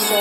So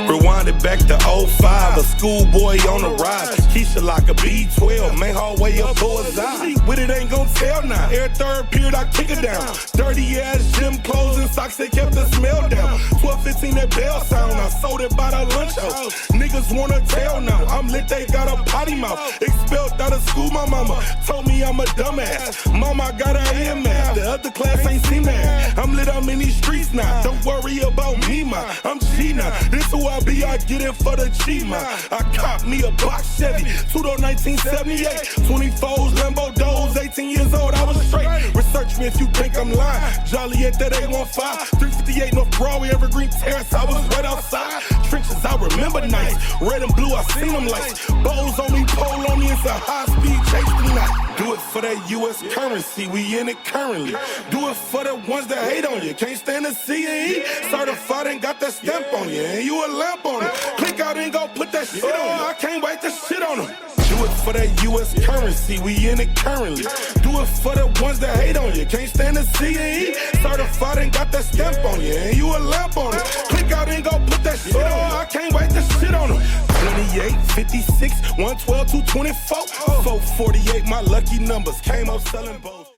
Rewind it back to '05, a schoolboy on the rise. Keisha like a B12, man, her way up towards I. With it ain't gon' tell now. Every third period I kick her down. Dirty ass gym clothes and socks that kept the smell down. 12:15 that bell sound, I sold it by the lunch hour. Niggas wanna tell now. I'm lit, they got a potty mouth. Expelled out of school, my mama told me I'm a dumbass. Mama got her EMS, the other class ain't seen that. I'm lit, I'm in these streets now. Don't worry about me, ma. I'm G now. This who I be, I get it for the G, man. I cop me a box Chevy, two-door 1978, 24s, Lambo doors, 18 years old, I was straight. Research me if you think I'm lying. Jolly at that 815, 358 North Broadway, Evergreen Terrace, I was right outside. Trenches, I remember nights. Red and blue, I seen them lights. Bows on me, pole on me, it's a high-speed chase tonight. Do it for that U.S. currency, we in it currently. Do it for the ones that hate on you. Can't stand to see you eat. Certified and got that stamp on you, and you a lamp on it. Click out and go put that shit on. I can't wait to shit on them. Do it for that U.S. currency, we in it currently. Do it for the ones that hate on you. Can't stand to see you eat. Certified and got that stamp on you, and you a lamp on it. Click out and go put that shit on. I can't wait to shit on them. 28, 56, 112, 224, 448, my lucky numbers came up selling both.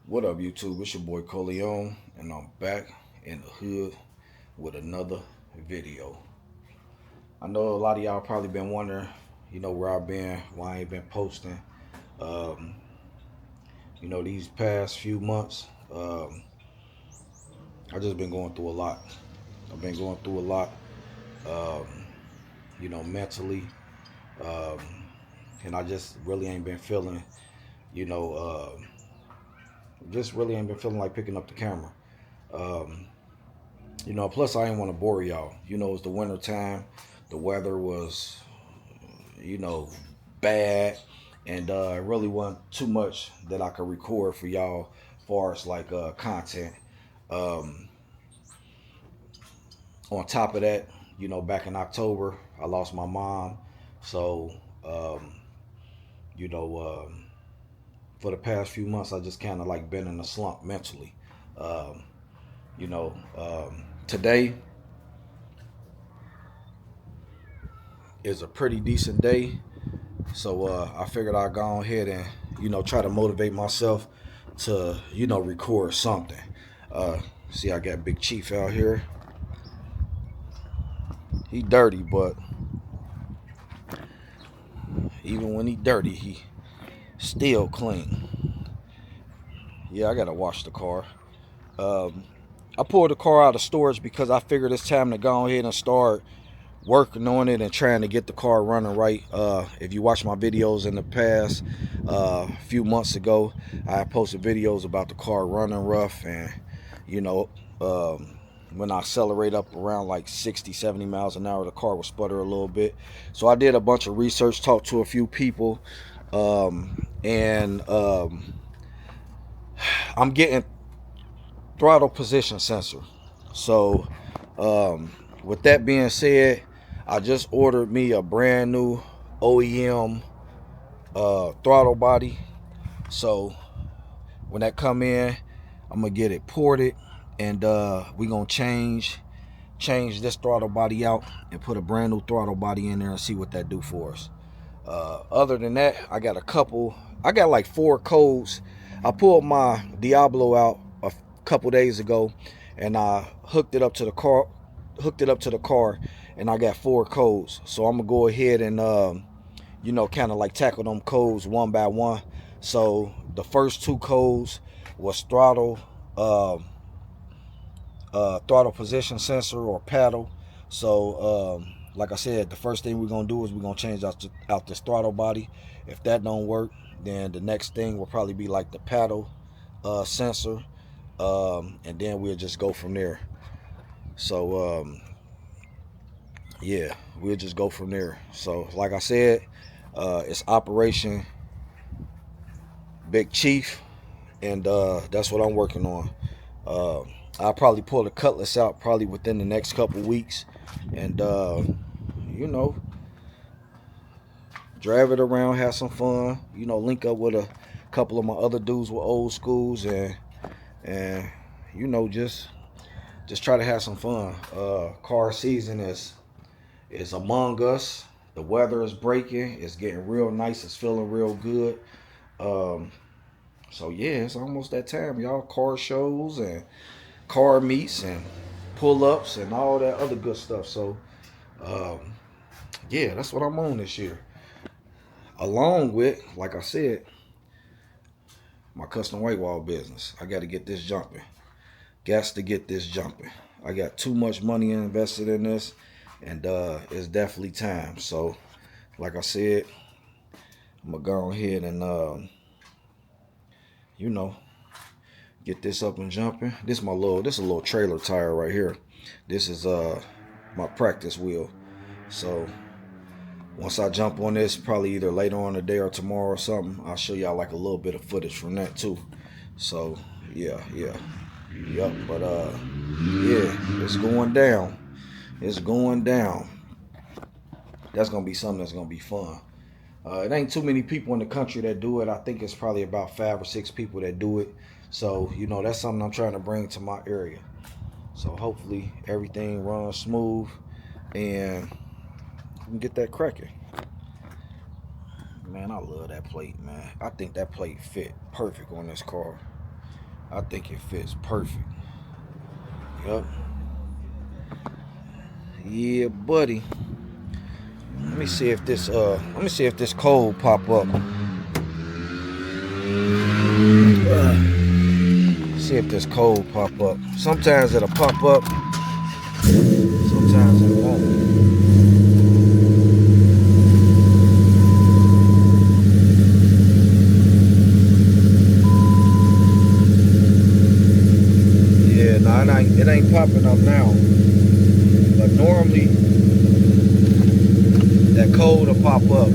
What up, YouTube? It's your boy Coleon, and I'm back in the hood with another video. I know a lot of y'all probably been wondering, where I've been, why I ain't been posting. These past few months, I just been going through a lot. I've been going through a lot, mentally, and I just really ain't been feeling, just really ain't been feeling like picking up the camera. Plus I didn't want to bore y'all. It's the winter time. The weather was, bad, and it really wasn't too much that I could record for y'all as far as like content. On top of that, back in October, I lost my mom. So, for the past few months, I just kind of like been in a slump mentally. Today is a pretty decent day. So I figured I'd go ahead and, try to motivate myself to, record something. See, I got Big Chief out here. He dirty, but even when he dirty, he still clean. Yeah, I gotta wash the car. I pulled the car out of storage because I figured it's time to go ahead and start working on it and trying to get the car running right. If you watch my videos in the past, a few months ago, I posted videos about the car running rough, and when I accelerate up around like 60-70 miles an hour, the car will sputter a little bit. So I did a bunch of research, talked to a few people, and I'm getting throttle position sensor. So with that being said, I just ordered me a brand new OEM throttle body. So when that come in, I'm gonna get it ported, and we gonna change this throttle body out and put a brand new throttle body in there and see what that do for us. Other than that, I got like 4 codes. I pulled my Diablo out a couple days ago, and I hooked it up to the car, and I got 4 codes. So I'm gonna go ahead and kind of like tackle them codes one by one. So the first 2 codes was throttle position sensor or paddle. So like I said, the first thing we're gonna do is we're gonna change out this throttle body. If that don't work, then the next thing will probably be like the paddle sensor, and then we'll just go from there. So yeah, we'll just go from there. So like I said, it's Operation Big Chief, and that's what I'm working on. I'll probably pull the Cutlass out probably within the next couple weeks, and drive it around, have some fun. You know, link up with a couple of my other dudes with old schools, and you know, just try to have some fun. Car season is among us. The weather is breaking. It's getting real nice. It's feeling real good. So yeah, it's almost that time, y'all. Car shows and car meets and pull-ups and all that other good stuff. So yeah, that's what I'm on this year. Along with, like I said, my custom white wall business. I got to get this jumping. Got to get this jumping. I got too much money invested in this, and it's definitely time. So, like I said, I'm gonna go ahead and you know, get this up and jumping. This is a little trailer tire right here. This is my practice wheel. So once I jump on this, probably either later on today or tomorrow or something, I'll show y'all like a little bit of footage from that too. So yeah. But yeah, it's going down. It's going down. That's gonna be something that's gonna be fun. It ain't too many people in the country that do it. I think it's probably about 5 or 6 people that do it. So, you know, that's something I'm trying to bring to my area. So hopefully everything runs smooth and we can get that cracking. Man, I love that plate, man. I think that plate fit perfect on this car. I think it fits perfect. Yup. Yeah, buddy. Let me see if this code pop up. See if this code pop up. Sometimes it'll pop up. Sometimes it won't. Yeah, no, it ain't popping up now. But normally that code will pop up,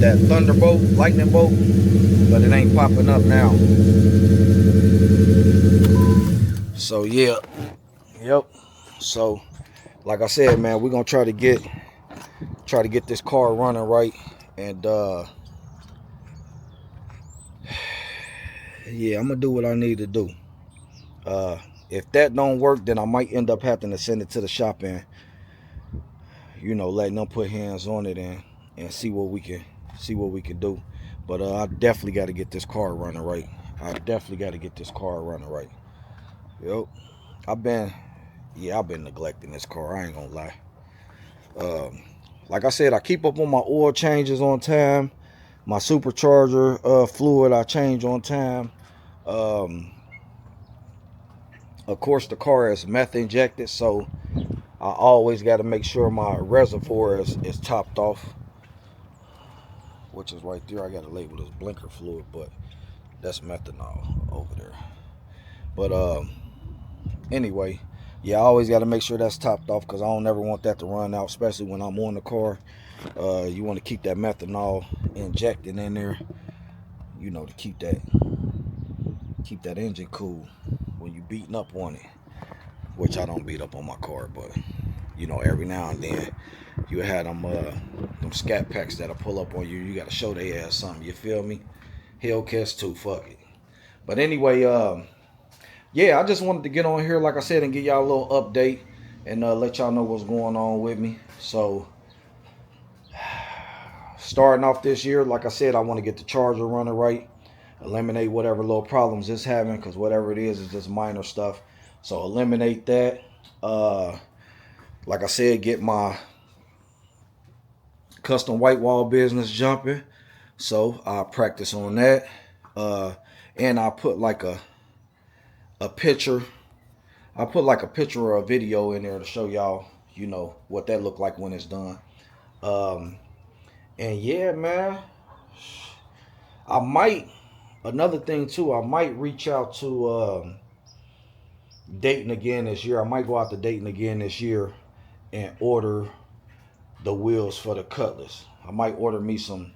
that thunderbolt, lightning bolt, but it ain't popping up now. So yeah, yep. So like I said, man, we're gonna try to get this car running right, and yeah, I'm gonna do what I need to do. If that don't work, then I might end up having to send it to the shop and, you know, letting them put hands on it and see what we can do. But I definitely got to get this car running right. Yep. I've been neglecting this car. I ain't gonna lie. Like I said, I keep up on my oil changes on time. My supercharger fluid I change on time. Of course, the car is meth injected, so I always got to make sure my reservoir is topped off, which is right there. I got to label this blinker fluid, but that's methanol over there. But anyway, yeah, I always got to make sure that's topped off because I don't ever want that to run out, especially when I'm on the car. You want to keep that methanol injected in there, you know, to keep that engine cool when you beating up on it, which I don't beat up on my car, but you know, every now and then you had them scat packs that'll pull up on you. You got to show they ass something, you feel me? Hellcats too, fuck it. But anyway, yeah, I just wanted to get on here, like I said, and give y'all a little update and let y'all know what's going on with me. So starting off this year, like I said, I want to get the charger running right, eliminate whatever little problems it's having, because whatever it is just minor stuff. So eliminate that. Like I said, get my custom white wall business jumping. So I practice on that. And I put like a picture. I put like a picture or a video in there to show y'all, you know, what that look like when it's done. And yeah, man, another thing too, I might reach out to Dayton again this year. I might go out to Dayton again this year and order the wheels for the Cutlass. I might order me some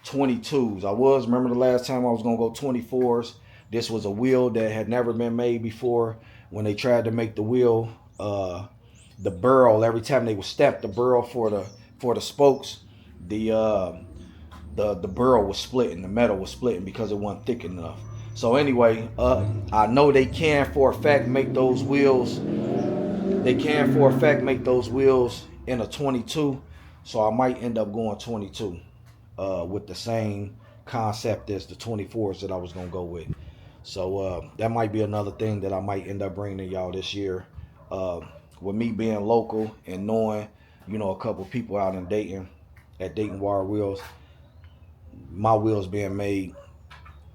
22s. Remember the last time I was gonna go 24s. This was a wheel that had never been made before. When they tried to make the wheel, the burl, every time they would step the burl for the spokes, the burl was splitting, the metal was splitting because it wasn't thick enough. So anyway, I know they can for a fact make those wheels. They can for a fact make those wheels in a 22. So I might end up going 22 with the same concept as the 24s that I was gonna go with. So that might be another thing that I might end up bringing to y'all this year. With me being local and knowing, you know, a couple people out in Dayton at Dayton Wire Wheels, my wheels being made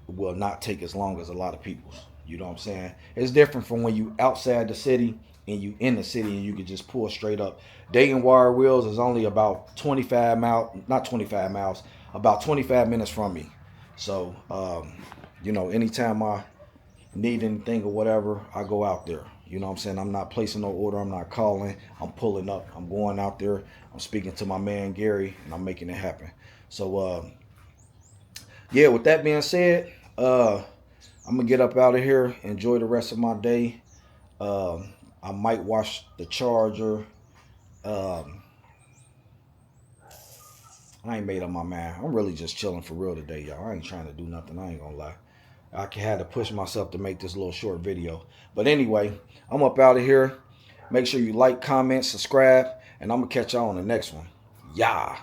will not take as long as a lot of people's. You know what I'm saying? It's different from when you outside the city and you in the city and you can just pull straight up. Dayton Wire Wheels is only about 25 miles, not 25 miles, about 25 minutes from me. So, you know, anytime I need anything or whatever, I go out there. You know what I'm saying? I'm not placing no order. I'm not calling. I'm pulling up. I'm going out there. I'm speaking to my man Gary, and I'm making it happen. So, yeah, with that being said, I'm going to get up out of here, enjoy the rest of my day. I might wash the Charger. I ain't made up my mind. I'm really just chilling for real today, y'all. I ain't trying to do nothing. I ain't going to lie. I had to push myself to make this little short video. But anyway, I'm up out of here. Make sure you like, comment, subscribe, and I'm going to catch y'all on the next one. Yeah.